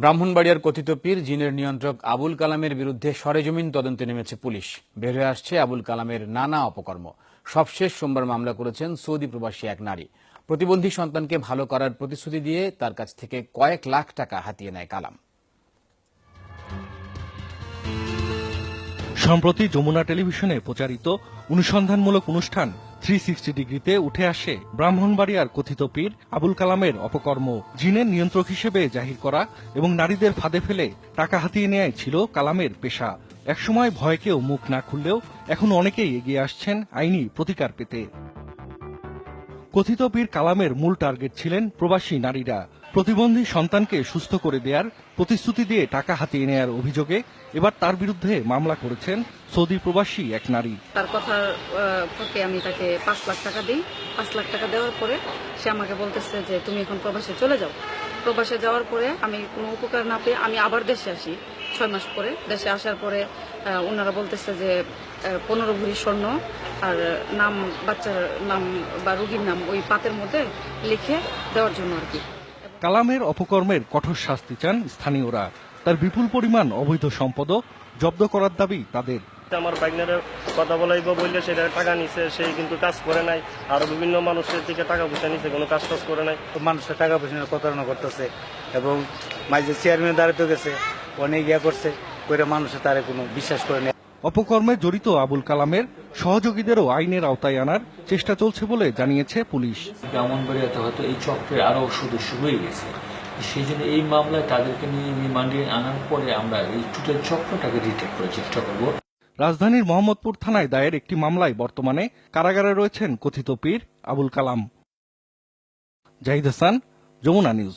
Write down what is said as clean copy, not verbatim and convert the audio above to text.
ব্রাহ্মণবাড়িয়ার কথিত পীর জিনের নিয়ন্ত্রক আবুল কালামের বিরুদ্ধে সরেজমিন তদন্তে নেমেছে পুলিশ। বের হয়ে আসছে আবুল কালামের নানা অপকর্ম। সবশেষ সোমবার মামলা করেছেন সৌদি প্রবাসী এক নারী। প্রতিবন্ধী সন্তানকে ভালো করার প্রতিশ্রুতি দিয়ে তার কাছ থেকে কয়েক লাখ টাকা হাতিয়ে নেয় কালাম। সম্প্রতি যমুনা টেলিভিশনে প্রচারিত অনুসন্ধানমূলক অনুষ্ঠান 360 ডিগ্রিতে উঠে আসে ব্রাহ্মণবাড়িয়ার কথিত পীর আবুল কালামের অপকর্ম। জিনের নিয়ন্ত্রক হিসেবে জাহির করা এবং নারীদের ফাঁদে ফেলে টাকা হাতিয়ে নেয় ছিল কালামের পেশা। একসময় ভয়কেও মুখ না খুললেও এখন অনেকেই এগিয়ে আসছেন আইনি প্রতিকার পেতে। কথিত পীর কালামের মূল টার্গেট ছিলেন প্রবাসী নারীরা। প্রতিবন্ধী সন্তানকে সুস্থ করে দেওয়ার প্রতিশ্রুতি দিয়ে টাকা হাতিয়ে নেওয়ার অভিযোগে এবার তার বিরুদ্ধে মামলা করেছেন সৌদি প্রবাসী এক নারী। তার কথার ফাঁকে আমি তাকে 5 লাখ টাকা দিই। 5 লাখ টাকা দেওয়ার পরে সে আমাকে বলতেছে যে তুমি এখন প্রবাসে চলে যাও। প্রবাসে যাওয়ার পরে আমি কোনো উপকার না পেয়ে আমি আবার দেশে আসি। 6 মাস পরে দেশে আসার পরে ওনারা বলতেছে যে 15 ভরি স্বর্ণ আর নাম, বাচ্চার নাম বা রোগীর নাম ওই পাতের মধ্যে লিখে দেওয়ার জন্য আর কি। কালামের অপকর্মের কঠোর শাস্তি চান স্থানীয়রা। তার বিপুল পরিমাণ অবৈধ সম্পদও জব্দ করার দাবি তাদের। আমার বাইকনারের কথা বলাইব বললে সেটা টাকা নিছে, সেই কিন্তু কাজ করে নাই। আরো বিভিন্ন মানুষের থেকে টাকা পয়সা নিছে, কোনো কাজ করে নাই। মানুষের টাকা পয়সা প্রতারণা করতেছে এবং মাঝে চেয়ারম্যান দাঁড়াতে গেছে, অনেক করছে করে মানুষের তারে কোনো বিশ্বাস করে নেই। অপকর্মে জড়িত আবুল কালামের সহযোগীদেরও আইনের আওতায় আনার চেষ্টা চলছে বলে জানিয়েছে পুলিশ। ব্রাহ্মণবাড়িয়াতে হয়তো এই চক্রের আরো সদস্য হয়ে গেছে, সেই জন্য এই মামলায় তাদেরকে নিয়ে রিমান্ডে আনার পরে আমরা এই টোটাল চক্রটাকে ডিটেক্ট করার চেষ্টা করব। রাজধানীর মোহাম্মদপুর থানায় দায়ের একটি মামলায় বর্তমানে কারাগারে রয়েছেন কথিত পীর আবুল কালাম। জাহিদ হাসান, যমুনা নিউজ।